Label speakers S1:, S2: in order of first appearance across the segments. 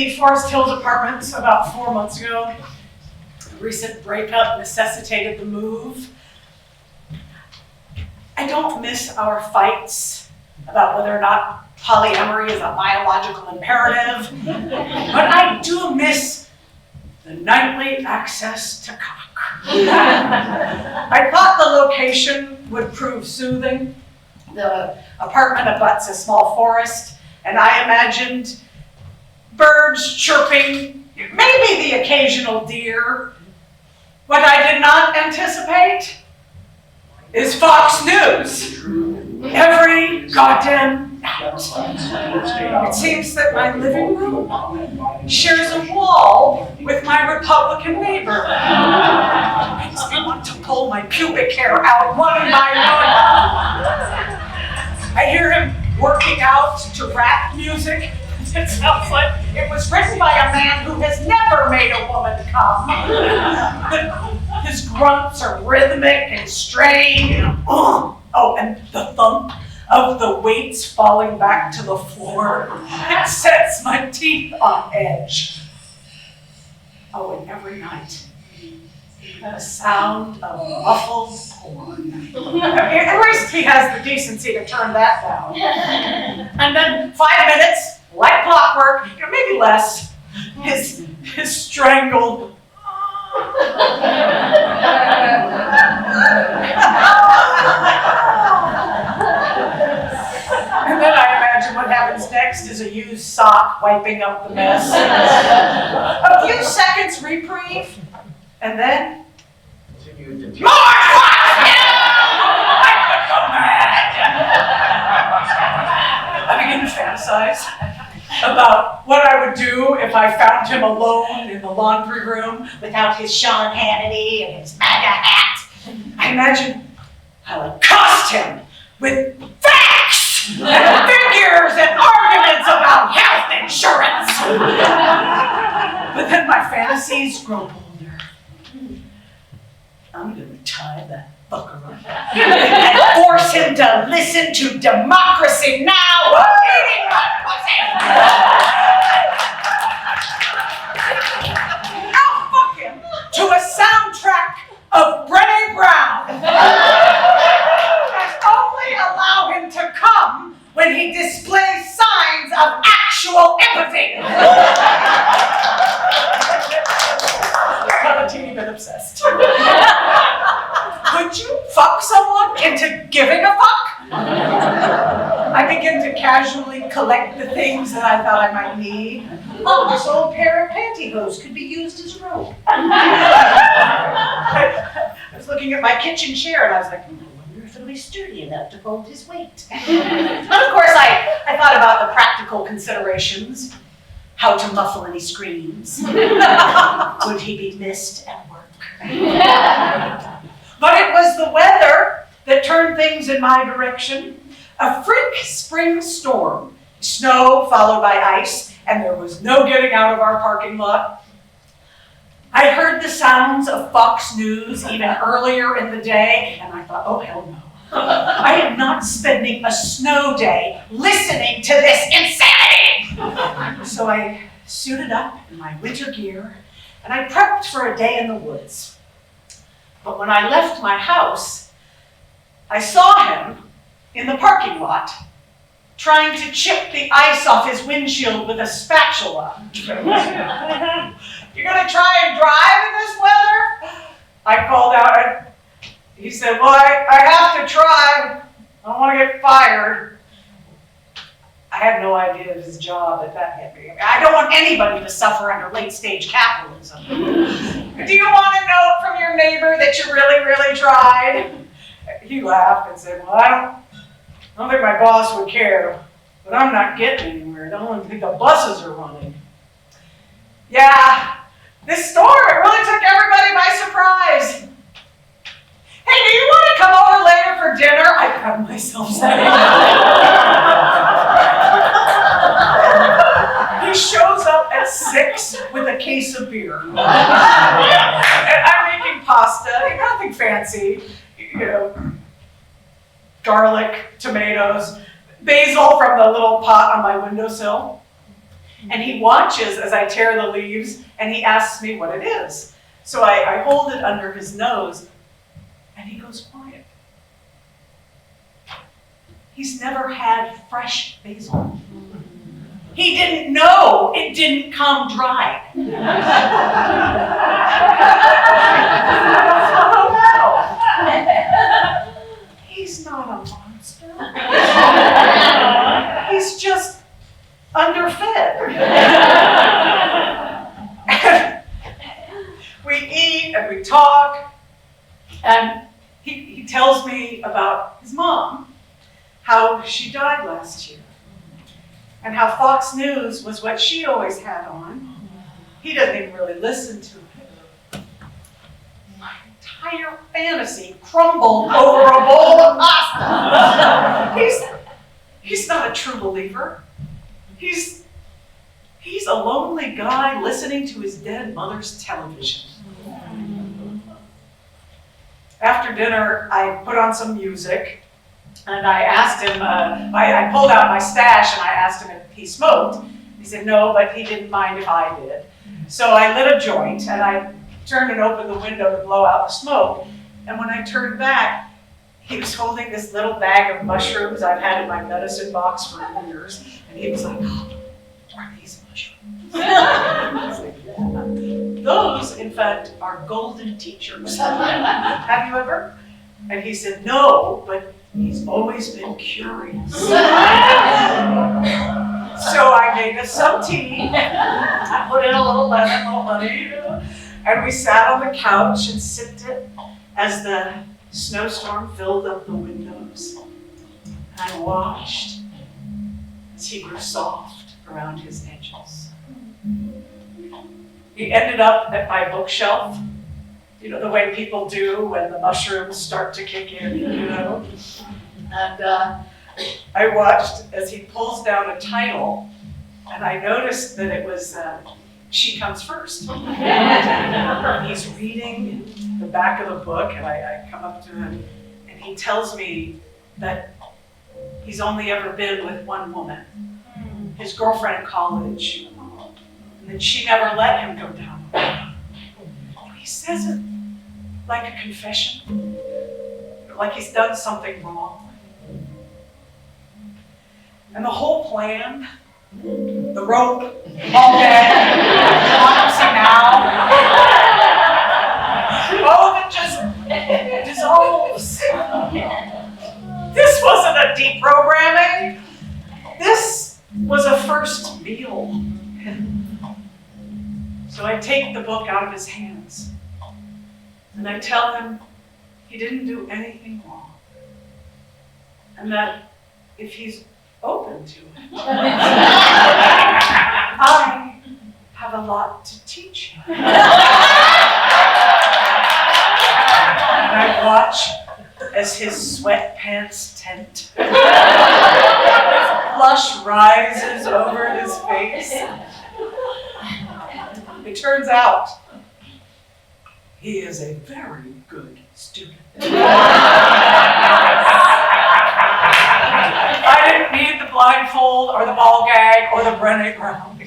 S1: the Forest Hills apartments about 4 months ago. A recent breakup necessitated the move. I don't miss our fights about whether or not polyamory is a biological imperative, but I do miss the nightly access to cock. I thought the location would prove soothing. The apartment abuts a small forest, and I imagined birds chirping, maybe the occasional deer. What I did not anticipate is Fox News. Every goddamn night. It seems that my living room shares a wall with my Republican neighbor. It makes me want to pull my pubic hair out one by one. I hear him working out to rap music. It sounds like it was written by a man who has never made a woman come. His grunts are rhythmic and strange. Oh, and the thump of the weights falling back to the floor. It sets my teeth on edge. Oh, and every night, the sound of muffled porn. At least he has the decency to turn that down. And then 5 minutes, like clockwork, maybe less, his strangled. And then I imagine what happens next is a used sock wiping up the mess. A few seconds reprieve, and then more I begin to fantasize about what I would do if I found him alone in the laundry room without his Sean Hannity and his MAGA hat. I imagine I would cost him with facts and figures and arguments about health insurance. But then my fantasies grow bolder. I'm gonna tie that fucker up and force him to listen to Democracy Now! Eating my pussy! I'll fuck him to a soundtrack of Brené Brown and only allow him to come when he displays signs of actual empathy. I'm a teeny bit obsessed. Could you fuck someone into giving a fuck? I begin to casually collect the things that I thought I might need. Oh, this old pair of pantyhose could be used as rope. I was looking at my kitchen chair and I was like, I wonder if it'll be sturdy enough to hold his weight. But of course, I thought about the practical considerations. How to muffle any screams. Would he be missed at work? But it was the weather that turned things in my direction. A freak spring storm. Snow followed by ice, and there was no getting out of our parking lot. I heard the sounds of Fox News even earlier in the day, and I thought, oh, hell no. I am not spending a snow day listening to this insanity! So I suited up in my winter gear, and I prepped for a day in the woods. But when I left my house, I saw him in the parking lot, trying to chip the ice off his windshield with a spatula. You're gonna try and drive in this weather? I called out. He said, well, I have to try. I don't want to get fired. I had no idea of his job at that hit me. I don't want anybody to suffer under late-stage capitalism. Do you want a note from your neighbor that you really, really tried? He laughed and said, well, I don't think my boss would care, but I'm not getting anywhere. I don't think the buses are running. Yeah, this storm, it really took everybody by surprise. Hey, do you want to come over later for dinner? I grabbed myself saying. He shows up at 6 with a case of beer. And I'm making pasta, nothing fancy, garlic, tomatoes, basil from the little pot on my windowsill. And he watches as I tear the leaves, and he asks me what it is. So I hold it under his nose, and he goes quiet. He's never had fresh basil. He didn't know it didn't come dry. He's not a monster. He's just underfed. We eat and we talk, and he tells me about his mom, how she died last year, and how Fox News was what she always had on. He doesn't even really listen to it. My entire fantasy crumbled over a bowl of pasta. He's not a true believer. He's a lonely guy listening to his dead mother's television. After dinner, I put on some music, and I asked him, I pulled out my stash and I asked him if he smoked. He said no, but he didn't mind if I did. So I lit a joint, and I turned and opened the window to blow out the smoke. And when I turned back, he was holding this little bag of mushrooms I've had in my medicine box for years. And he was like, oh, are these mushrooms? I was like, yeah. Those, in fact, are golden teachers. Have you ever? And he said, no, but he's always been curious. So I made us some tea. I put in a little lemon, a little honey, and we sat on the couch and sipped it as the snowstorm filled up the windows. And I watched as he grew soft around his edges. He ended up at my bookshelf. You know, the way people do when the mushrooms start to kick in, you know. And I watched as he pulls down a title, and I noticed that it was She Comes First. And he's reading the back of the book, and I come up to him, and he tells me that he's only ever been with one woman, his girlfriend in college, and that she never let him go down. He says it like a confession, like he's done something wrong. And the whole plan, the rope, all that, democracy now, all of it just dissolves. This wasn't a deprogramming. This was a first meal. So I take the book out of his hands, and I tell him he didn't do anything wrong, and that if he's open to it, I have a lot to teach him. And I watch as his sweatpants tent flush rises over his face. It turns out he is a very good student. I didn't need the blindfold or the ball gag or the Brené Brown.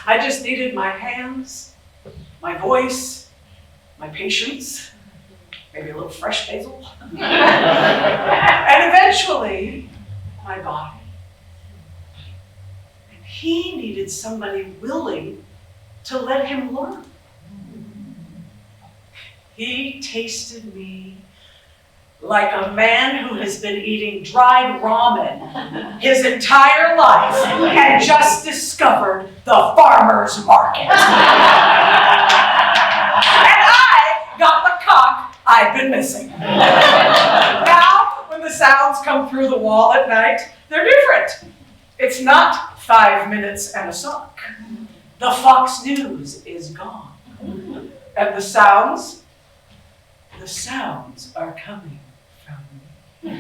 S1: I just needed my hands, my voice, my patience, maybe a little fresh basil, and eventually my body. And he needed somebody willing to let him learn. He tasted me like a man who has been eating dried ramen his entire life and just discovered the farmer's market. And I got the cock I've been missing. Now, when the sounds come through the wall at night, they're different. It's not 5 minutes and a sock. The Fox News is gone. And the sounds are coming from me.